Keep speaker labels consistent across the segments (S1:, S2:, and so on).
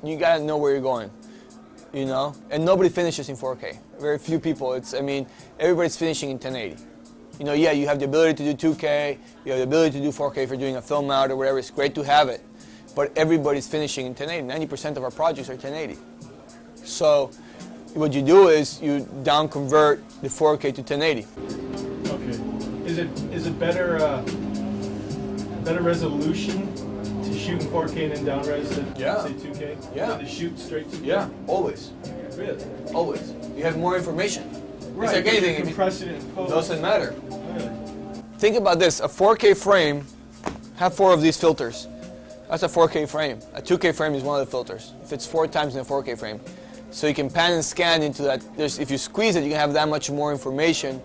S1: you gotta know where you're going, you know. And nobody finishes in 4K. Very few people. I mean, everybody's finishing in 1080. You know, yeah, you have the ability to do 2K, you have the ability to do 4K if you're doing a film out or whatever. It's great to have it, but everybody's finishing in 1080. 90% of our projects are 1080. So what you do is you down convert the 4K to 1080.
S2: Okay. Is it better resolution to shoot in 4K and then down res to say 2K?
S1: Yeah.
S2: To shoot straight to 2K?
S1: Yeah, always.
S2: Really?
S1: Always. You have more information.
S2: Right.
S1: It's like anything.
S2: Compress it in post.
S1: Doesn't matter.
S2: Really?
S1: Think about this. A 4K frame, have 4 of these filters. That's a 4K frame. A 2K frame is one of the filters. It fits 4 times in a 4K frame. So you can pan and scan into that. If you squeeze it, you can have that much more information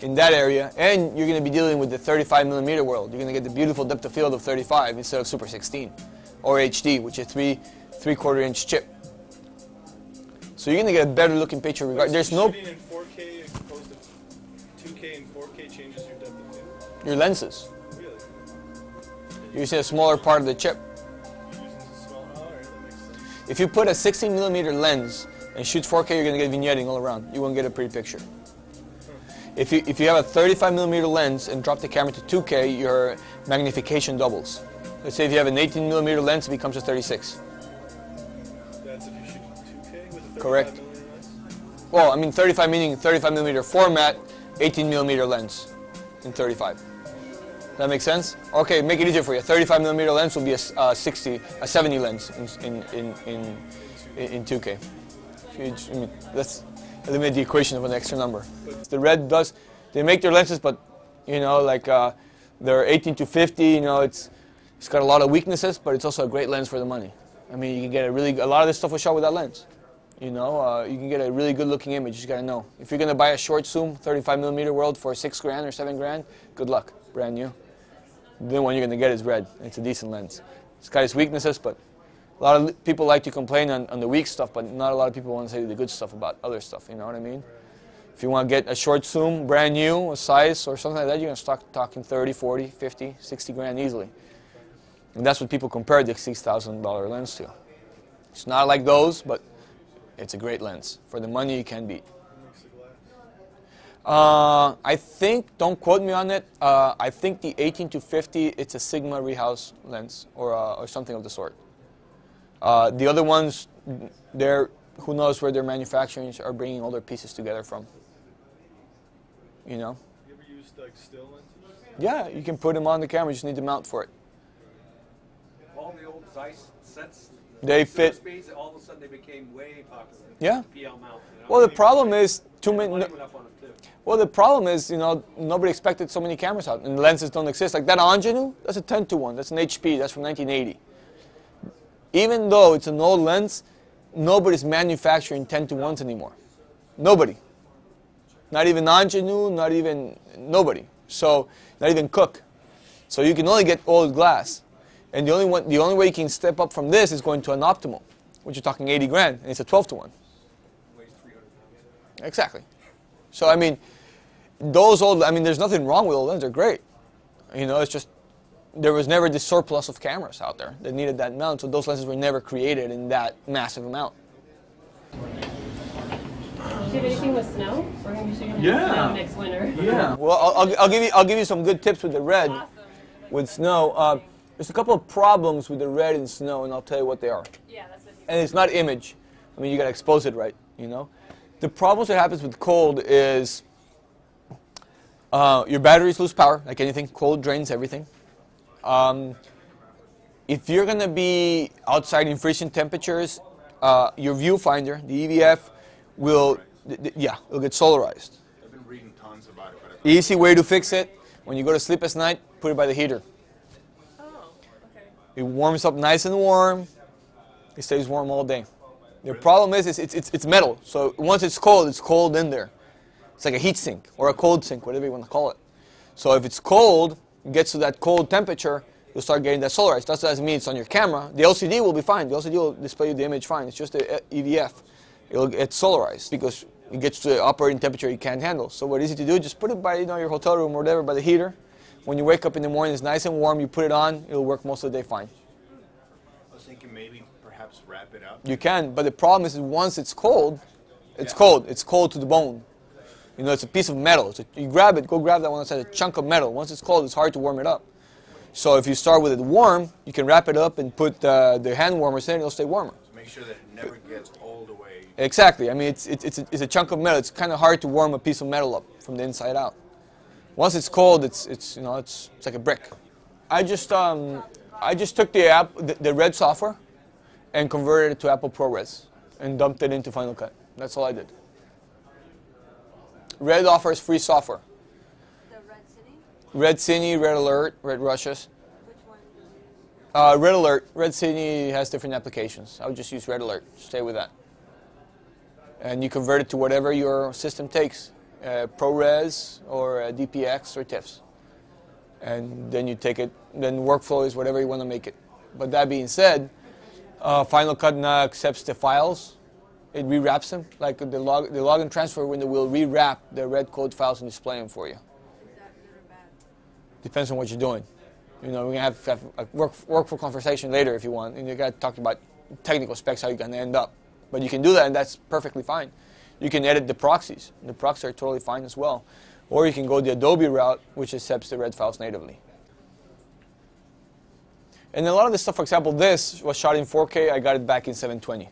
S1: in that area, and you're going to be dealing with the 35mm world. You're going to get the beautiful depth of field of 35 instead of Super 16 or HD, which is 3/4 inch chip. So you're going to get a better looking picture. There's no
S2: shooting in 4K as opposed to 2K and 4K changes your depth of field.
S1: Your lenses.
S2: Really?
S1: You're using a smaller part of the chip.
S2: You're using a small. Oh, alright, that makes sense.
S1: If you put a 16mm lens and shoot 4K, you're going to get vignetting all around. You won't get a pretty picture. If you have a 35mm lens and drop the camera to 2K, your magnification doubles. Let's say if you have an 18mm lens, it becomes a 36.
S2: That's if you shoot 2K with a 35mm
S1: Correct.
S2: lens?
S1: Well, I mean 35 meaning 35mm format, 18mm lens in 35. Does that make sense? Okay, make it easier for you. A 35mm lens will be a 70 lens in 2K. Let's eliminate the equation of an extra number. The Red does, they make their lenses, but you know, like they're 18-50. You know, it's got a lot of weaknesses, but it's also a great lens for the money. I mean, you can get a lot of this stuff was shot with that lens. You know, you can get a really good-looking image. You just gotta know. If you're gonna buy a short zoom 35mm world for $6 grand or $7 grand, good luck, brand new. The one you're gonna get is Red. It's a decent lens. It's got its weaknesses, but a lot of people like to complain on the weak stuff, but not a lot of people want to say the good stuff about other stuff. You know what I mean? If you want to get a short zoom, brand new, a size or something like that, you're gonna start talking 30, 40, 50, 60 grand easily. And that's what people compare the $6,000 lens to. It's not like those, but it's a great lens. For the money, you can't beat. I think, don't quote me on it, I think the 18-50, it's a Sigma rehouse lens or something of the sort. The other ones, who knows where their manufacturing are bringing all their pieces together from. You know?
S2: You ever used like still lenses?
S1: Yeah, you can put them on the camera, you just need to mount for it.
S3: All the old Zeiss sets,
S1: They fit.
S3: speeds, all of a sudden they became way popular.
S1: Yeah.
S3: PL mount. You know?
S1: Well, the problem is too
S3: The
S1: many.
S3: money went up on it too.
S1: Well, the problem is, you know, nobody expected so many cameras out, and lenses don't exist. Like that Ingenue, that's a 10-1. That's an HP. That's from 1980. Even though it's an old lens, nobody's manufacturing 10-1s anymore. Nobody. Not even Ingenue, not even nobody. So, not even Cook. So you can only get old glass. And the only way you can step up from this is going to an optimal, which you're talking 80 grand, and it's a 12-1.
S3: Weighs 300 pounds.
S1: Exactly. So I mean, there's nothing wrong with old lenses. They're great. You know, it's just there was never this surplus of cameras out there that needed that mount, so those lenses were never created in that massive amount.
S4: Do you have anything with snow? We're going to be shooting snow next winter.
S1: Yeah. Well, I'll give you some good tips with the Red.
S4: Awesome.
S1: With snow, there's a couple of problems with the Red and snow, and I'll tell you what they are.
S4: Yeah, that's what
S1: And it's not image. I mean, you gotta expose it right. You know, the problems that happens with cold is your batteries lose power, like anything. Cold drains everything. If you're gonna be outside in freezing temperatures, your viewfinder, the EVF, will it'll get solarized.
S5: I've been reading tons about it. But
S1: Easy way to fix it: when you go to sleep at night, put it by the heater.
S4: Oh, okay.
S1: It warms up nice and warm. It stays warm all day. The problem is it's metal, so once it's cold in there. It's like a heat sink or a cold sink, whatever you want to call it. So if it's cold, it gets to that cold temperature, you'll start getting that solarized. That doesn't mean it's on your camera. The LCD will be fine. The LCD will display you the image fine. It's just the EVF. It'll get solarized because it gets to the operating temperature you can't handle. So what is it to do? Just put it by your hotel room or whatever by the heater. When you wake up in the morning, it's nice and warm. You put it on. It'll work most of the day fine.
S5: I was thinking maybe perhaps perhaps wrap it up?
S1: You can, but the problem is once it's cold, it's cold. It's cold to the bone. You know, it's a piece of metal. So you grab it, go grab that one that's a chunk of metal. Once it's cold, it's hard to warm it up. So if you start with it warm, you can wrap it up and put the hand warmers in, and it'll stay warmer.
S5: So make sure that it never gets all the way.
S1: Exactly. I mean, it's a chunk of metal. It's kind of hard to warm a piece of metal up from the inside out. Once it's cold, it's like a brick. I just took the Red software and converted it to Apple ProRes and dumped it into Final Cut. That's all I did. Red offers free software.
S6: The Red City?
S1: Red Cine, Red Alert, Red Rushes.
S6: Which one do you use?
S1: Red Alert. Red Cine has different applications. I would just use Red Alert. Stay with that. And you convert it to whatever your system takes. ProRes or DPX or TIFFs. And then you take it, then workflow is whatever you want to make it. But that being said, Final Cut now accepts the files. It rewraps them. Like the log and transfer window will rewrap the red code files and display them for you.
S6: Is that good or bad?
S1: Depends on what you're doing. You know, we can have a workflow conversation later if you want. And you got to talk about technical specs, how you're going to end up. But you can do that, and that's perfectly fine. You can edit the proxies. The proxies are totally fine as well. Or you can go the Adobe route, which accepts the red files natively. And a lot of this stuff, for example, this was shot in 4K. I got it back in 720.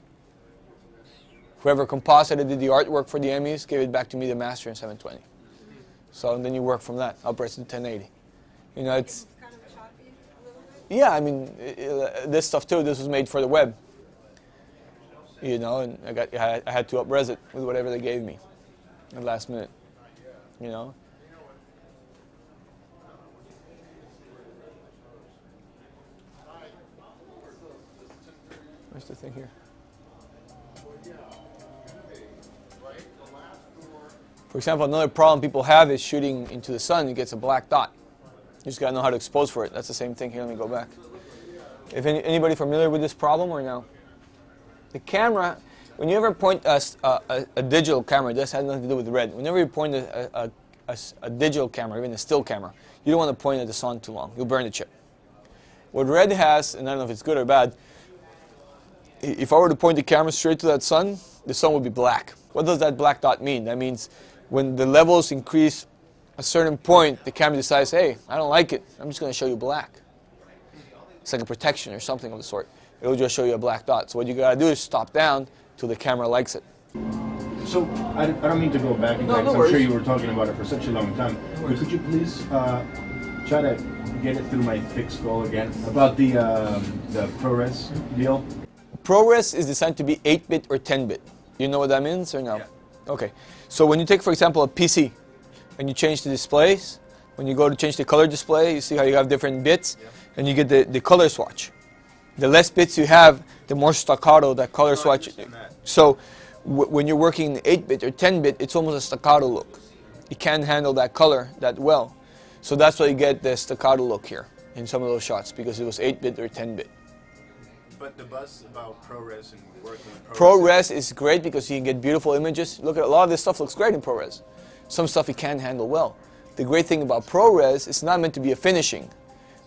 S1: Whoever composited did the artwork for the Emmys gave it back to me, the master, in 720. So then you work from that, upwards to 1080. You know, it's
S6: Kind of choppy a little bit?
S1: yeah. I mean, this stuff too. This was made for the web. You know, and I had to up-res it with whatever they gave me at the last minute. You know. Where's the thing here? For example, another problem people have is shooting into the sun. It gets a black dot. You just got to know how to expose for it. That's the same thing here. Let me go back. If anybody familiar with this problem or no? The camera, when you ever point a digital camera, this has nothing to do with red. Whenever you point a digital camera, even a still camera, you don't want to point at the sun too long. You'll burn the chip. What red has, and I don't know if it's good or bad, if I were to point the camera straight to that sun, the sun would be black. What does that black dot mean? That means when the levels increase a certain point, the camera decides, hey, I don't like it. I'm just going to show you black. It's like a protection or something of the sort. It will just show you a black dot. So what you got to do is stop down till the camera likes it.
S7: So I don't mean to go back in time, 'cause I'm sure you were talking about it for such a long time. But could you please try to get it through my thick skull again about the ProRes deal?
S1: ProRes is designed to be 8-bit or 10-bit. You know what that means or no?
S5: Yeah.
S1: Okay. So when you take, for example, a PC and you change the displays, when you go to change the color display, you see how you have different bits, and you get the color swatch. The less bits you have, the more staccato that color swatch. So when you're working 8-bit or 10-bit, it's almost a staccato look. It can't handle that color that well. So that's why you get the staccato look here in some of those shots, because it was 8-bit or 10-bit.
S5: But the buzz about ProRes and working with
S1: ProRes is great because you can get beautiful images. Look at a lot of this stuff looks great in ProRes. Some stuff you can't handle well. The great thing about ProRes, it's not meant to be a finishing.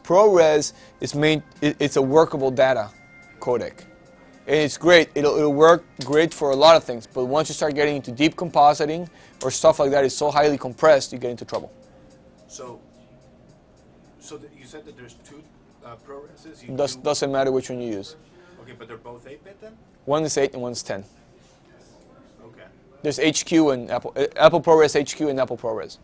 S1: ProRes is it's a workable data codec. And it's great. It'll work great for a lot of things. But once you start getting into deep compositing or stuff like that, it's so highly compressed, you get into trouble.
S5: So you said that there's two ProReses?
S1: Doesn't matter which one you use.
S5: Okay, but they're both 8-bit then?
S1: One is 8 and one's 10.
S5: Okay.
S1: There's HQ and Apple ProRes HQ and Apple ProRes.